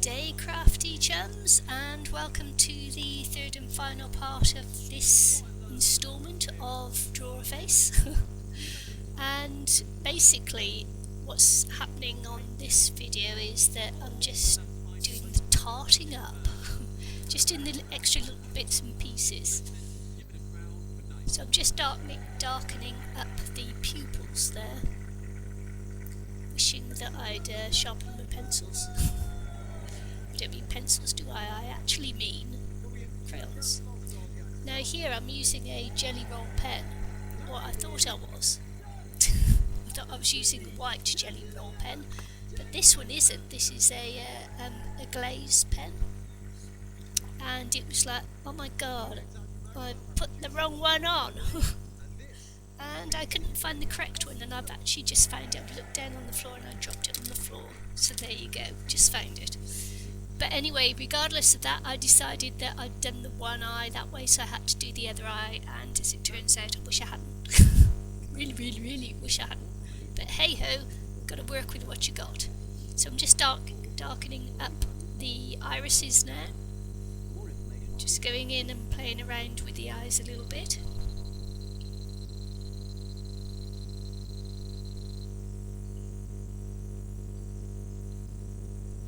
day, crafty chums, and welcome to the third and final part of this instalment of Draw a Face. And basically what's happening on this video is that I'm just doing the tarting up, just in the extra little bits and pieces. So I'm just darkening up the pupils there, wishing that I'd sharpen my pencils. I don't mean pencils, do I? I actually mean crayons. Now here I'm using a Jelly Roll pen, or I thought I was. I thought I was using a white Jelly Roll pen, but this one isn't. This is a glaze pen, and it was like, oh my god, I put the wrong one on. And I couldn't find the correct one, and I've actually just found it. I looked down on the floor and I dropped it on the floor. So there you go, just found it. But anyway, regardless of that, I decided that I'd done the one eye that way, so I had to do the other eye, and as it turns out, I wish I hadn't. really wish I hadn't. But hey ho, gotta work with what you got. So I'm just darkening up the irises now. Just going in and playing around with the eyes a little bit.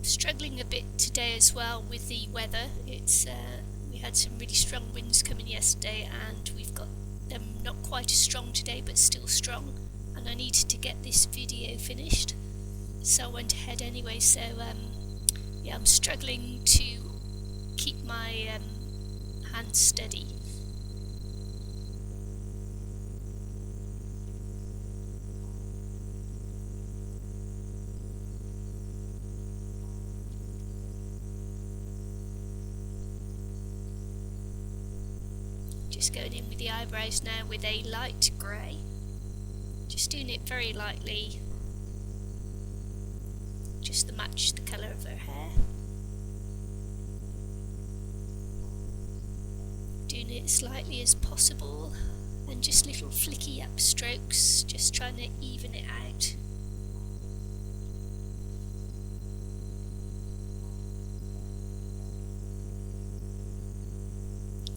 Struggling a bit today as well with the weather. It's we had some really strong winds coming yesterday, and we've got them not quite as strong today, but still strong. And I needed to get this video finished, so I went ahead anyway. So yeah, I'm struggling to keep my hands steady. Just going in with the eyebrows now with a light grey. Just doing it very lightly, just to match the colour of her hair. Doing it as lightly as possible, and just little flicky up strokes, just trying to even it out.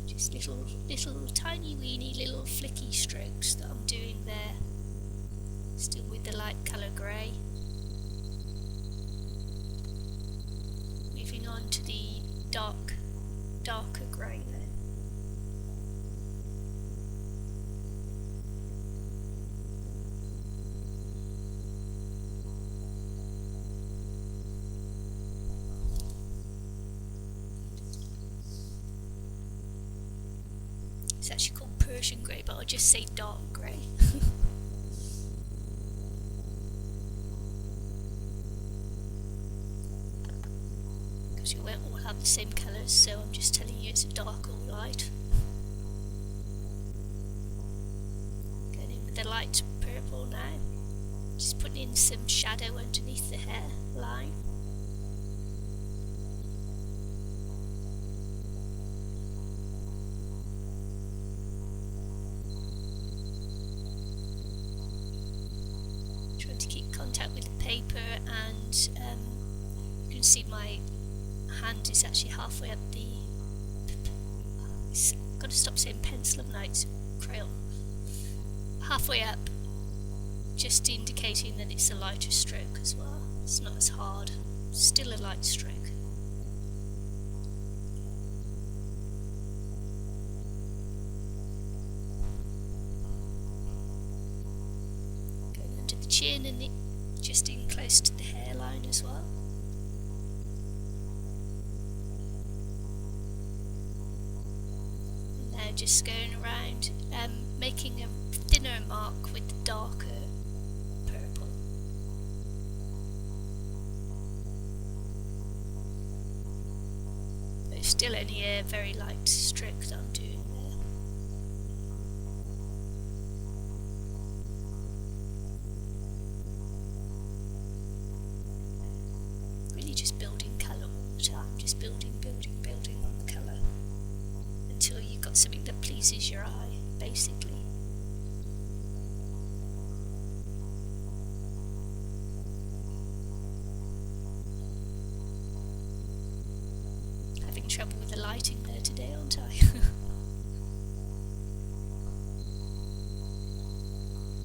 Just little tiny weeny little flicky strokes that I'm doing there, still with the light colour grey. Moving on to the darker grey there. It's actually called Persian grey, but I'll just say dark grey. Because you won't all have the same colours, so I'm just telling you it's a dark or light. Going in with the light purple now. Just putting in some shadow underneath the hairline. To keep contact with the paper, and you can see my hand is actually halfway up the. Got to stop saying pencil, haven't I? It's crayon. Halfway up, just indicating that it's a lighter stroke as well. It's not as hard, still a light stroke. Chin and just in close to the hairline as well. And now just going around, making a thinner mark with the darker purple. But it's still only a very light stroke that I'm doing. Just building colour all the time, just building on the colour until you've got something that pleases your eye, basically. lighting there today, aren't I?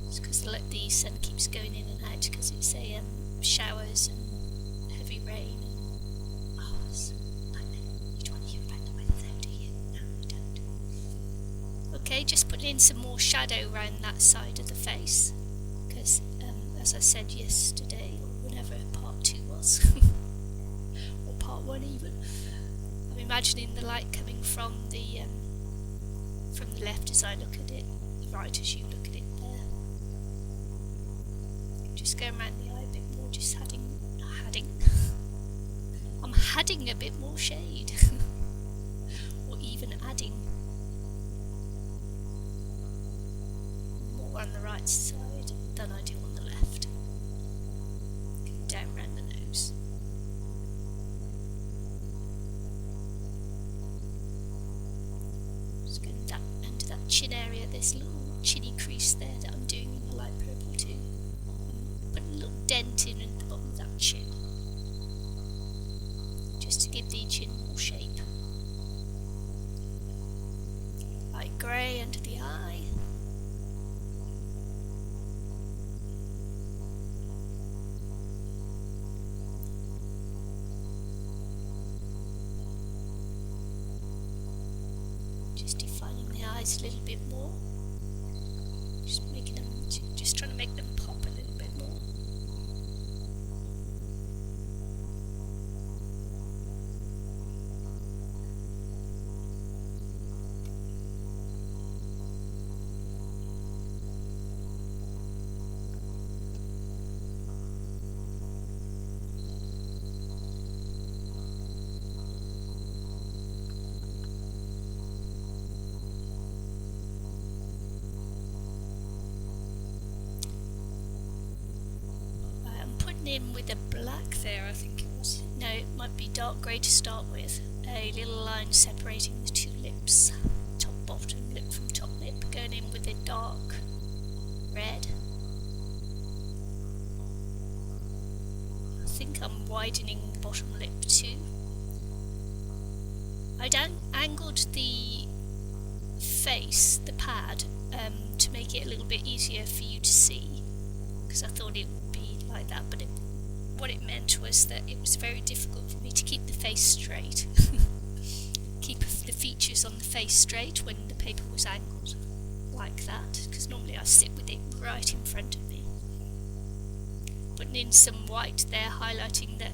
It's because the sun keeps going in and out because it's a showers and heavy rain. And, oh, it's a nightmare. You don't want to hear about the weather though, do you? No, you don't. Okay, just putting in some more shadow around that side of the face because, as I said yesterday, or whenever part 2 was, or part 1 even, I'm imagining the light coming from the left as I look at it, the right as you look at it there. Just going around the eye a bit more, just adding. I'm adding a bit more shade, or even adding more on the right side than I do on the left. Going down around the nose. Just going down under that chin area, this little chinny crease there that I'm doing in the light purple too. Put a little dent in at the bottom of that chin, just to give the chin more shape. Light grey under the eye. Just defining the eyes a little bit more. Just making them, just trying to make them pop a little bit more. In with a black there, I think it was. No, it might be dark grey to start with. A little line separating the two lips, top bottom lip from top lip, going in with a dark red. I think I'm widening the bottom lip too. I angled the face, the pad, to make it a little bit easier for you to see, because I thought it would be like that, but what it meant was that it was very difficult for me to keep the face straight. Keep the features on the face straight when the paper was angled like that, because normally I sit with it right in front of me. Putting in some white there, highlighting the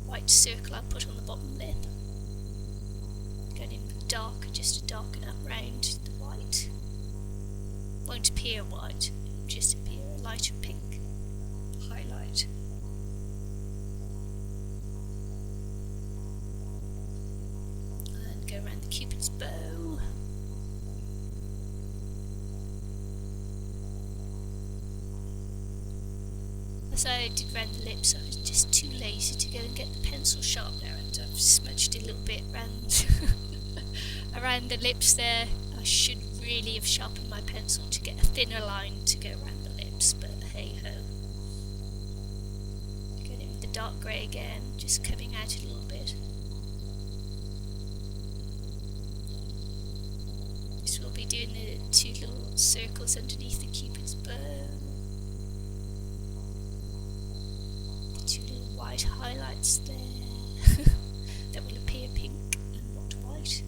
white circle I put on the bottom lip. Going in with darker, just to darken up round the white. Won't appear white, it will just appear a lighter pink highlight. And go around the Cupid's bow. As I did around the lips, I was just too lazy to go and get the pencil sharpener, and I've smudged a little bit around around the lips there. I should really have sharpened my pencil to get a thinner line to go around the lips, but hey ho. Going in with the dark grey again, just coming out a little bit. This will be doing the two little circles underneath the Cupid's bow. White highlights there that will appear pink and not white.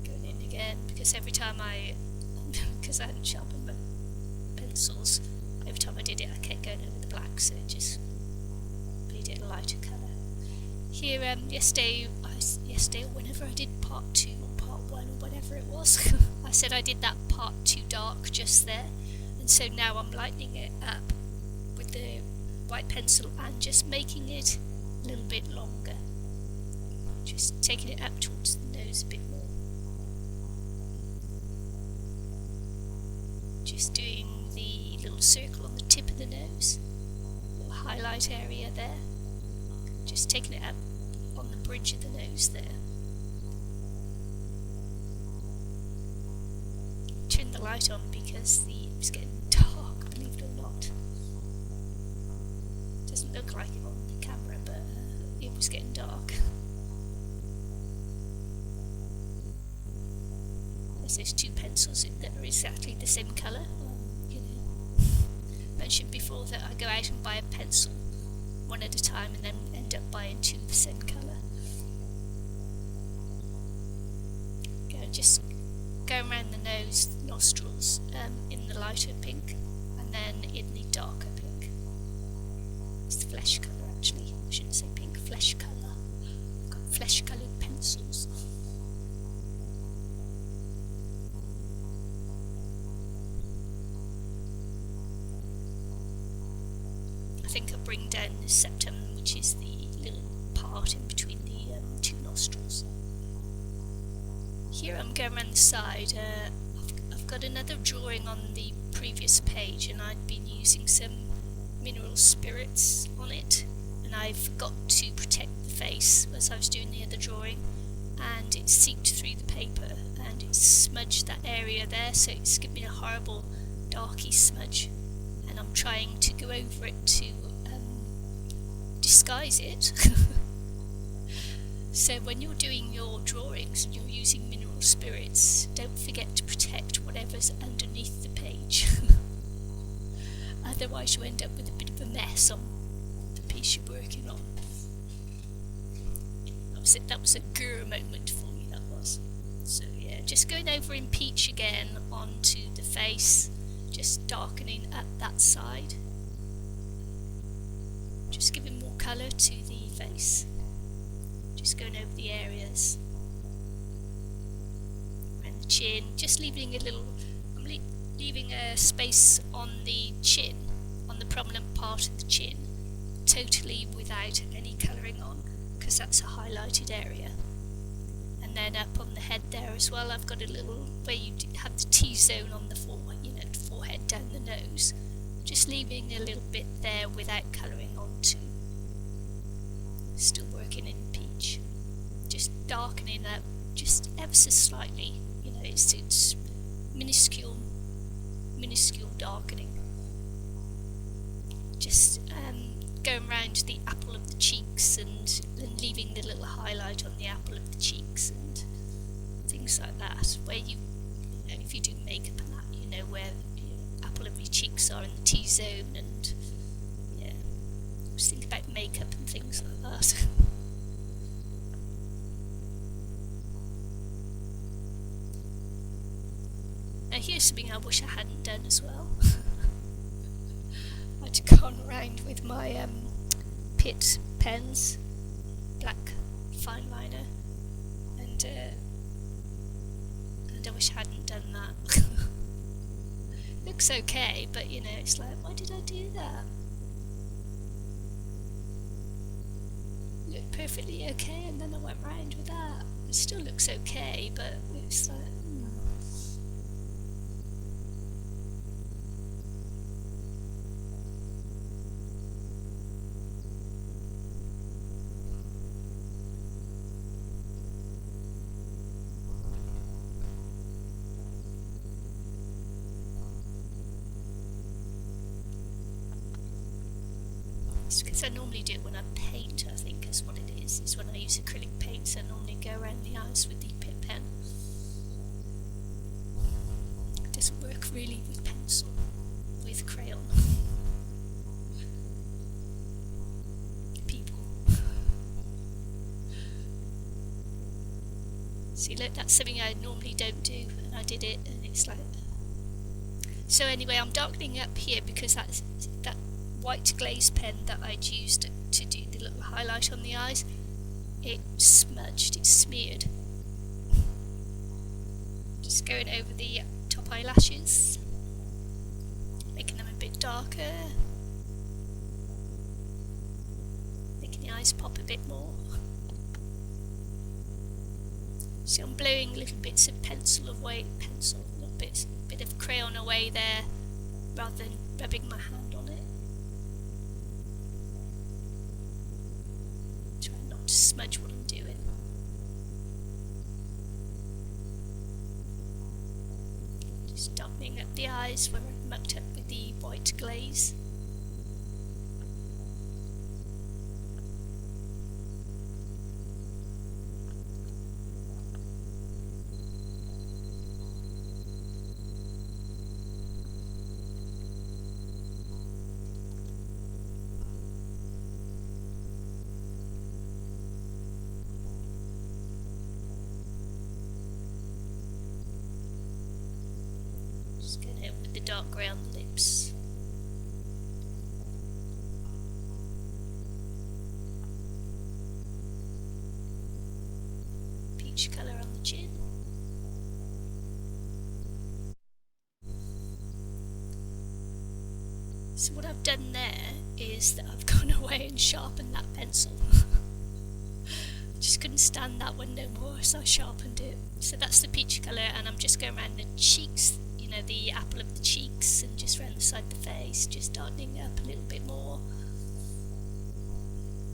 Going in again, because every time because I hadn't sharpened my pencils, every time I did it I kept going over the black, so it just made it a lighter colour. Here yesterday or whenever I did part 2 or part 1 or whatever it was, I said I did that part 2 dark just there. And so now I'm lightening it up with the white pencil and just making it a little bit longer. Just taking it up towards the nose a bit more. Just doing the little circle on the tip of the nose. Little highlight area there. Just taking it up on the bridge of the nose there. Turn the light on because it was getting dark, believe it or not. Doesn't use those two pencils that are exactly the same colour. You know, mentioned before that I go out and buy a pencil one at a time and then end up buying two of the same colour. Just go around the nose, nostrils, in the lighter pink, and then in the darker pink. It's the flesh colour actually, I shouldn't say pink, flesh colour. I've got flesh coloured pencils. I think I'll bring down the septum, which is the little part in between the two nostrils. Here I'm going around the side. I've got another drawing on the previous page, and I'd been using some mineral spirits on it, and I forgot to protect the face as I was doing the other drawing, and it seeped through the paper and it smudged that area there, so it's given me a horrible darky smudge, and I'm trying to go over it to disguise it. So when you're doing your drawings and you're using mineral spirits, don't forget to protect whatever's underneath the page. Otherwise you end up with a bit of a mess on the piece you're working on. That was a grr moment for me, that was. So yeah, just going over in peach again onto the face, just darkening at that side. Just giving more colour to the face. Just going over the areas around the chin, just leaving a little, I'm leaving a space on the chin, on the prominent part of the chin, totally without any colouring on, because that's a highlighted area. And then up on the head there as well, I've got a little where you have the T-zone on the forehead, you know, the forehead down the nose, just leaving a little bit there without colouring on too. Still working in peach, just darkening up just ever so slightly, you know, it's minuscule darkening, just going around the apple of the cheeks and leaving the little highlight on the apple of the cheeks and things like that, where you know, if you do makeup and that, you know where the apple of your cheeks are in the T-zone, and yeah, just think about makeup and things like that. Now here's something I wish I hadn't done as well. I'd gone around with my Pitt pens, black fine liner, and I wish I hadn't done that. Looks okay, but you know, it's like, why did I do that? Looked perfectly okay, and then I went round with that. It still looks okay, but it's like, because I normally do it when I paint, I think is what it is when I use acrylic paints. I normally go around the eyes with the Pitt pen. It doesn't work really with pencil, with crayon. People. See, look, that's something I normally don't do, and I did it, and it's like... So anyway, I'm darkening up here because that white glaze pen that I'd used to do the little highlight on the eyes, it smudged, it smeared. Just going over the top eyelashes, making them a bit darker, making the eyes pop a bit more. So I'm blowing little bits of little bit of crayon away there, rather than rubbing my hand on it. Try not to smudge what I'm doing. Just darkening up the eyes where I've mucked up with the white glaze. dark grey on the lips. Peach colour on the chin. So what I've done there is that I've gone away and sharpened that pencil. Just couldn't stand that one no more, so I sharpened it. So that's the peach colour, and I'm just going around the cheeks, you know, the apple of the cheeks, and just around the side of the face, just darkening it up a little bit more.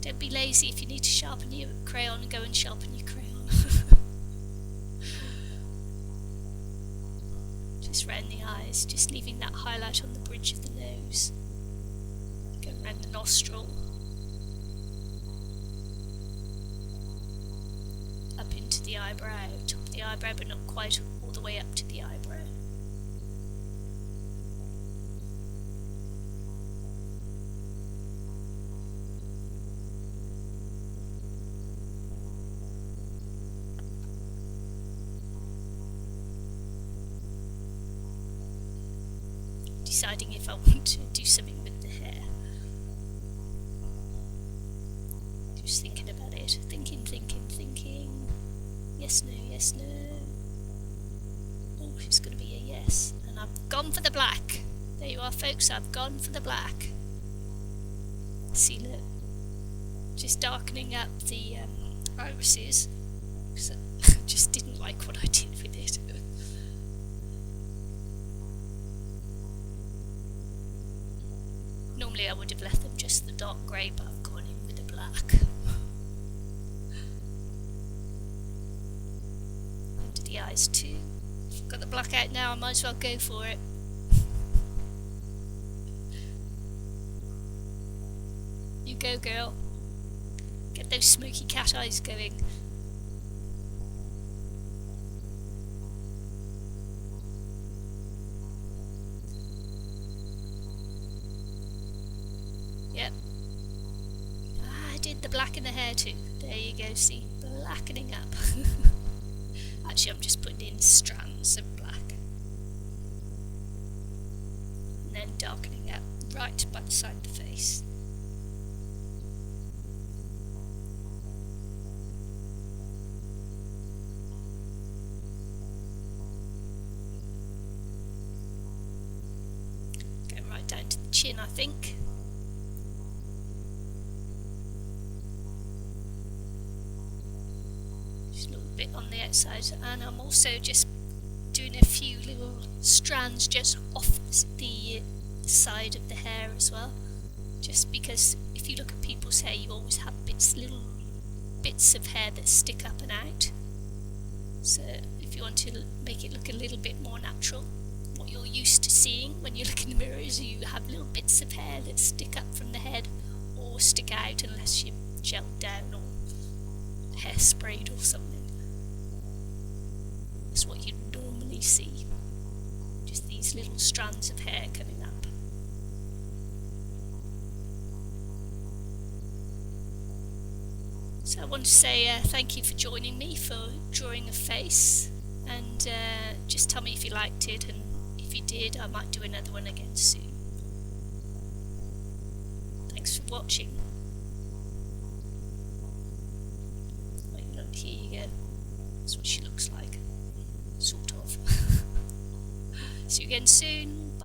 Don't be lazy. If you need to sharpen your crayon, go and sharpen your crayon. Just round the eyes, just leaving that highlight on the bridge of the nose. Going around the nostril. Up into the eyebrow, top of the eyebrow, but not quite all the way up to the eyebrow. Deciding if I want to do something with the hair. Just thinking about it. Thinking. Yes, no, yes, no. Oh, it's going to be a yes. And I've gone for the black. There you are, folks. I've gone for the black. See, look. Just darkening up the irises. Because I just didn't like what I did with it. Normally I would have left them just the dark grey, but I've gone in with the black. Under the eyes too. If I've got the black out now, I might as well go for it. You go, girl. Get those smoky cat eyes going. Yep. I did the black in the hair too. There you go, see? Blackening up. Actually, I'm just putting in strands of black. And then darkening up right by the side of the face. Going right down to the chin, I think. Bit on the outside, and I'm also just doing a few little strands just off the side of the hair as well, just because if you look at people's hair, you always have little bits of hair that stick up and out. So if you want to make it look a little bit more natural, what you're used to seeing when you look in the mirror is you have little bits of hair that stick up from the head or stick out unless you're gelled down or hairsprayed or something. That's what you normally see, just these little strands of hair coming up. So I want to say thank you for joining me for drawing a face, and just tell me if you liked it, and if you did, I might do another one again soon. Thanks for watching. Look, here you go. That's what she looks like. Sort of. See you again soon.